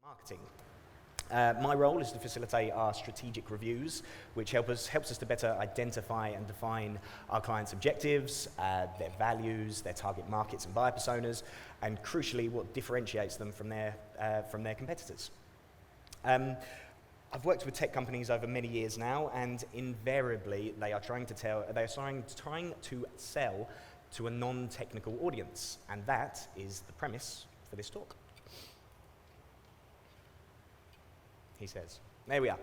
Marketing. My role is to facilitate our strategic reviews, which helps us to better identify and define our clients' objectives, their values, their target markets and buyer personas, and crucially, what differentiates them from their competitors. I've worked with tech companies over many years now, and invariably they are trying to sell to a non-technical audience, and that is the premise for this talk. He says. There we are.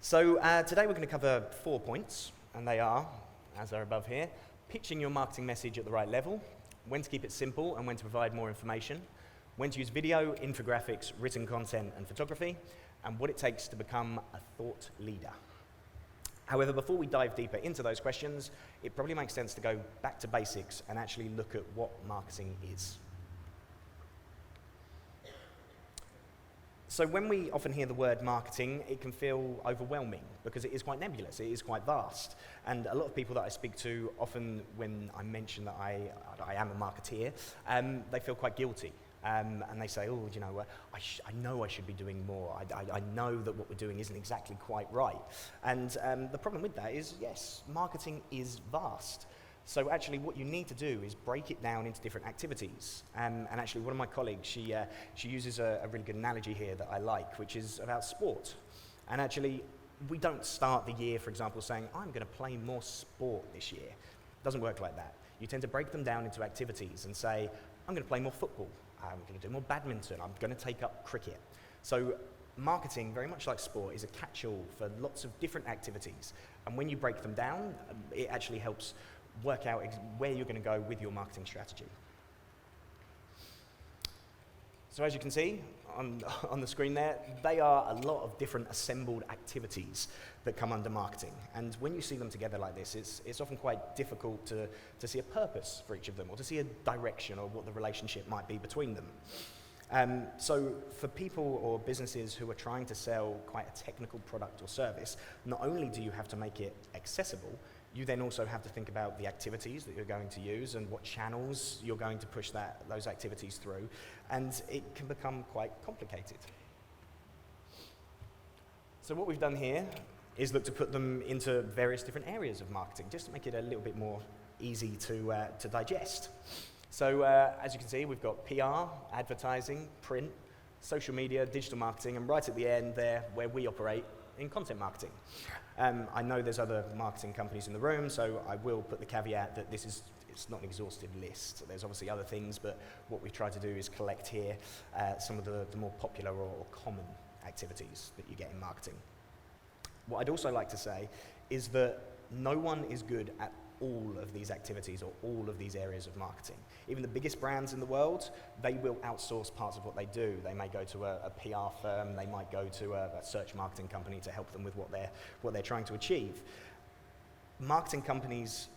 So today we're going to cover 4 points, and they are, as they're above here, pitching your marketing message at the right level, when to keep it simple and when to provide more information, when to use video, infographics, written content, and photography, and what it takes to become a thought leader. However, before we dive deeper into those questions, it probably makes sense to go back to basics and actually look at what marketing is. So when we often hear the word marketing, it can feel overwhelming because it is quite nebulous, it is quite vast. And a lot of people that I speak to, often when I mention that I am a marketeer, they feel quite guilty. And they say, oh, you know, I know I should be doing more. I know that what we're doing isn't exactly quite right. And the problem with that is, yes, marketing is vast. So actually what you need to do is break it down into different activities. And actually one of my colleagues, she uses a really good analogy here that I like, which is about sport. And actually we don't start the year, for example, saying, I'm going to play more sport this year. It doesn't work like that. You tend to break them down into activities and say, I'm going to play more football. I'm going to do more badminton. I'm going to take up cricket. So marketing, very much like sport, is a catch-all for lots of different activities. And when you break them down, it actually helps work out where you're going to go with your marketing strategy. So as you can see on the screen there, they are a lot of different assembled activities that come under marketing. And when you see them together like this, it's often quite difficult to see a purpose for each of them, or to see a direction or what the relationship might be between them. So for people or businesses who are trying to sell quite a technical product or service, not only do you have to make it accessible, you then also have to think about the activities that you're going to use and what channels you're going to push those activities through, and it can become quite complicated. So what we've done here is look to put them into various different areas of marketing, just to make it a little bit more easy to digest. So as you can see, we've got PR, advertising, print, social media, digital marketing, and right at the end there, where we operate, in content marketing. I know there's other marketing companies in the room, so I will put the caveat that it's not an exhaustive list. There's obviously other things, but what we try to do is collect here some of the more popular or common activities that you get in marketing. What I'd also like to say is that no one is good at all of these activities or all of these areas of marketing. Even the biggest brands in the world, they will outsource parts of what they do. They may go to a PR firm, they might go to a search marketing company to help them with what they're trying to achieve. Marketing companies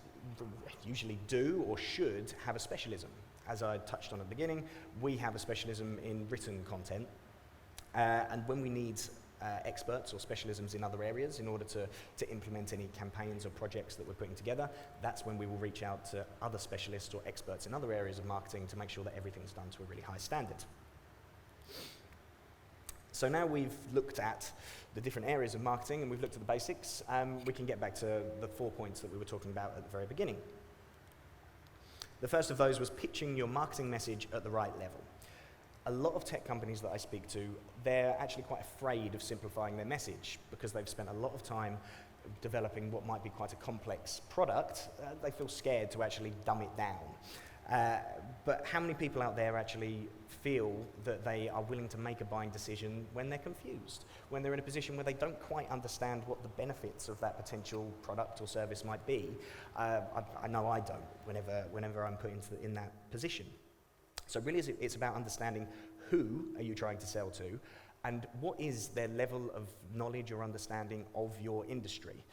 usually do or should have a specialism. As I touched on at the beginning, we have a specialism in written content, and when we need experts or specialisms in other areas in order to implement any campaigns or projects that we're putting together, that's when we will reach out to other specialists or experts in other areas of marketing to make sure that everything's done to a really high standard. So now we've looked at the different areas of marketing and we've looked at the basics, we can get back to the 4 points that we were talking about at the very beginning. The first of those was pitching your marketing message at the right level. A lot of tech companies that I speak to, they're actually quite afraid of simplifying their message because they've spent a lot of time developing what might be quite a complex product. They feel scared to actually dumb it down. But how many people out there actually feel that they are willing to make a buying decision when they're confused, when they're in a position where they don't quite understand what the benefits of that potential product or service might be? I know I don't whenever I'm put in that position. So really it's about understanding who are you trying to sell to and what is their level of knowledge or understanding of your industry.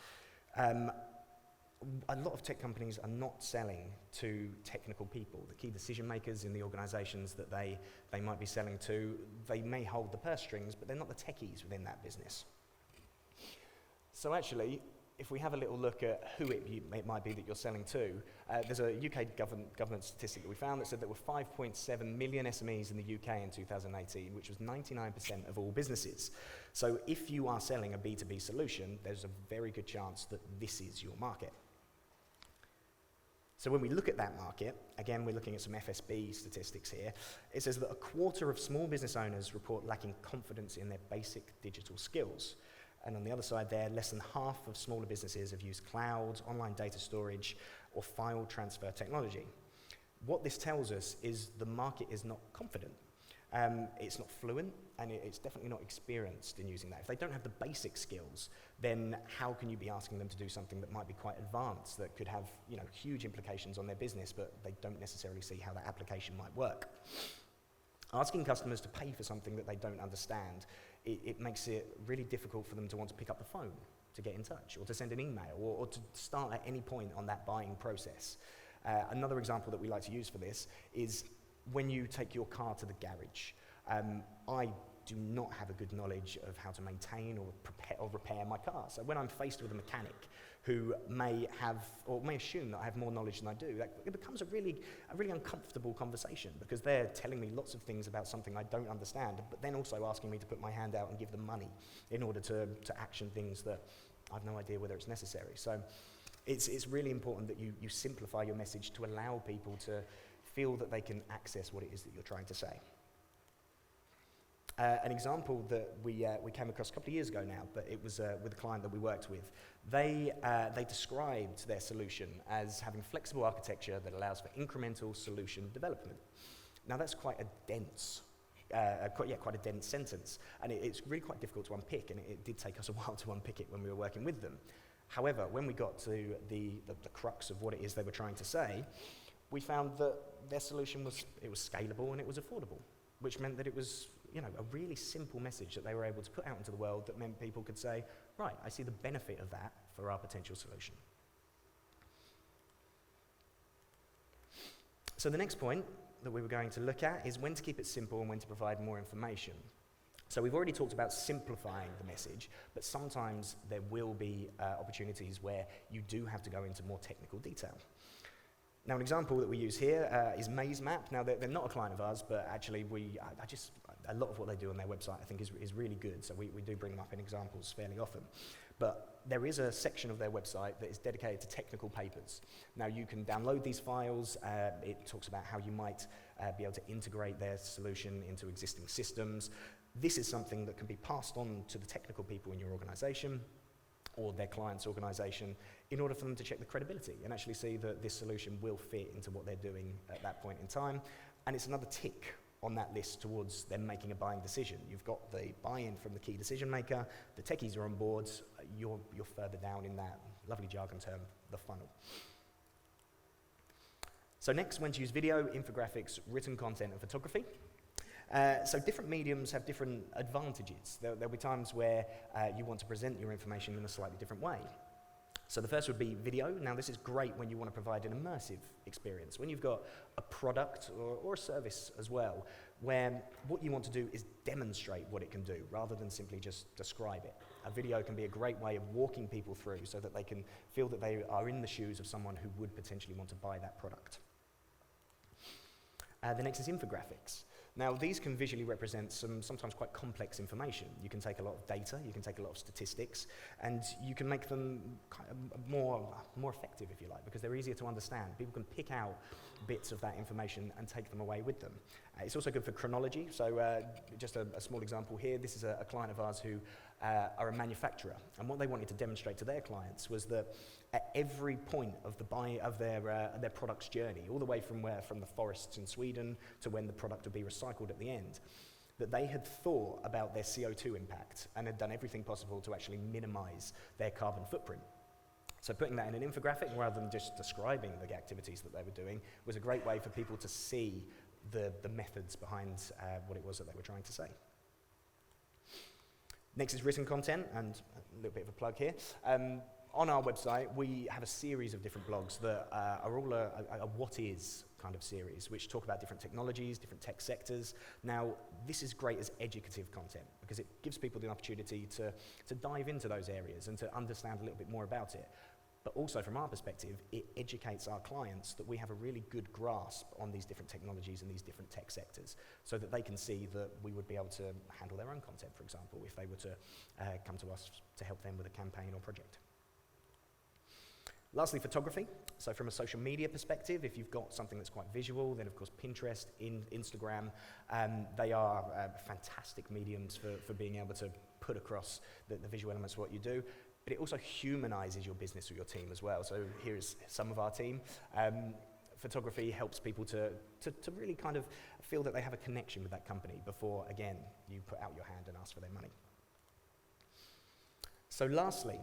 A lot of tech companies are not selling to technical people, the key decision makers in the organizations that they might be selling to. They may hold the purse strings, but they're not the techies within that business. So actually, if we have a little look at who it might be that you're selling to, there's a UK government statistic that we found that said there were 5.7 million SMEs in the UK in 2018, which was 99% of all businesses. So if you are selling a B2B solution, there's a very good chance that this is your market. So when we look at that market, again, we're looking at some FSB statistics here. It says that a quarter of small business owners report lacking confidence in their basic digital skills. And on the other side there, less than half of smaller businesses have used cloud, online data storage, or file transfer technology. What this tells us is the market is not confident. It's not fluent, and it's definitely not experienced in using that. If they don't have the basic skills, then how can you be asking them to do something that might be quite advanced, that could have huge implications on their business, but they don't necessarily see how that application might work? Asking customers to pay for something that they don't understand, it makes it really difficult for them to want to pick up the phone, to get in touch, or to send an email, or to start at any point on that buying process. Another example that we like to use for this is when you take your car to the garage. I do not have a good knowledge of how to maintain or repair my car. So when I'm faced with a mechanic who may assume that I have more knowledge than I do, it becomes a really uncomfortable conversation, because they're telling me lots of things about something I don't understand, but then also asking me to put my hand out and give them money in order to action things that I've no idea whether it's necessary. So it's really important that you simplify your message to allow people to feel that they can access what it is that you're trying to say. An example that we came across a couple of years ago now, but it was with a client that we worked with. They described their solution as having flexible architecture that allows for incremental solution development. Now that's quite a dense sentence, and it's really quite difficult to unpick, and it did take us a while to unpick it when we were working with them. However, when we got to the crux of what it is they were trying to say, we found that their solution was scalable and it was affordable, which meant that it was a really simple message that they were able to put out into the world that meant people could say, right, I see the benefit of that for our potential solution. So the next point that we were going to look at is when to keep it simple and when to provide more information. So we've already talked about simplifying the message, but sometimes there will be opportunities where you do have to go into more technical detail. Now, an example that we use here is Maze Map. Now, they're not a client of ours, but actually a lot of what they do on their website I think is really good, so we do bring them up in examples fairly often. But there is a section of their website that is dedicated to technical papers. Now, you can download these files. It talks about how you might be able to integrate their solution into existing systems. This is something that can be passed on to the technical people in your organization or their client's organization in order for them to check the credibility and actually see that this solution will fit into what they're doing at that point in time. And it's another tick on that list towards them making a buying decision. You've got the buy-in from the key decision maker, the techies are on board, you're further down in that lovely jargon term, the funnel. So next, when to use video, infographics, written content, and photography. So different mediums have different advantages. There'll be times where you want to present your information in a slightly different way. So the first would be video. Now this is great when you want to provide an immersive experience, when you've got a product or a service as well, where what you want to do is demonstrate what it can do rather than simply just describe it. A video can be a great way of walking people through so that they can feel that they are in the shoes of someone who would potentially want to buy that product. The next is infographics. Now, these can visually represent some sometimes quite complex information. You can take a lot of data, you can take a lot of statistics, and you can make them kind of more effective, if you like, because they're easier to understand. People can pick out bits of that information and take them away with them. It's also good for chronology. So just a small example here. This is a client of ours who are a manufacturer, and what they wanted to demonstrate to their clients was that at every point of their product's journey, all the way from the forests in Sweden to when the product would be recycled at the end, that they had thought about their CO2 impact and had done everything possible to actually minimize their carbon footprint. So putting that in an infographic rather than just describing the activities that they were doing was a great way for people to see the methods behind what it was that they were trying to say. Next is written content, and a little bit of a plug here. on our website, we have a series of different blogs that are all a what is kind of series, which talk about different technologies, different tech sectors. Now, this is great as educative content because it gives people the opportunity to dive into those areas and to understand a little bit more about it. But also, from our perspective, it educates our clients that we have a really good grasp on these different technologies and these different tech sectors so that they can see that we would be able to handle their own content, for example, if they were to come to us to help them with a campaign or project. Lastly, photography. So from a social media perspective, if you've got something that's quite visual, then of course Pinterest, Instagram, they are fantastic mediums for being able to put across the visual elements of what you do. But it also humanizes your business or your team as well. So here's some of our team. Photography helps people to really kind of feel that they have a connection with that company before, again, you put out your hand and ask for their money. So lastly,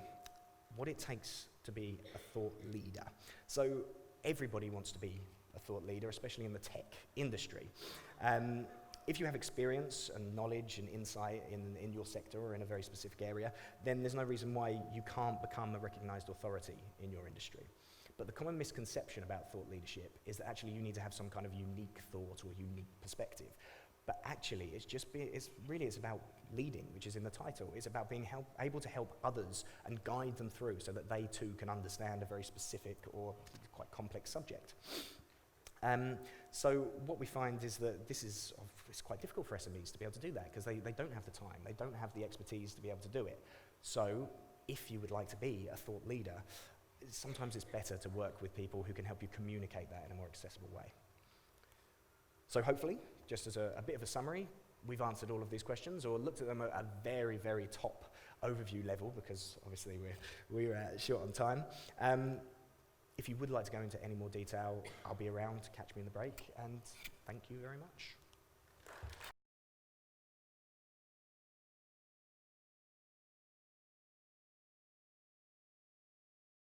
what it takes to be a thought leader. So everybody wants to be a thought leader, especially in the tech industry. If you have experience and knowledge and insight in your sector or in a very specific area, then there's no reason why you can't become a recognized authority in your industry. But the common misconception about thought leadership is that actually you need to have some kind of unique thought or unique perspective. But actually, it's about leading, which is in the title. It's about being able to help others and guide them through so that they too can understand a very specific or quite complex subject. So what we find is that it's quite difficult for SMEs to be able to do that because they don't have the time, they don't have the expertise to be able to do it. So if you would like to be a thought leader, sometimes it's better to work with people who can help you communicate that in a more accessible way. So hopefully, just as a bit of a summary, we've answered all of these questions or looked at them at a very, very top overview level because obviously we're short on time. If you would like to go into any more detail, I'll be around to catch me in the break, and thank you very much.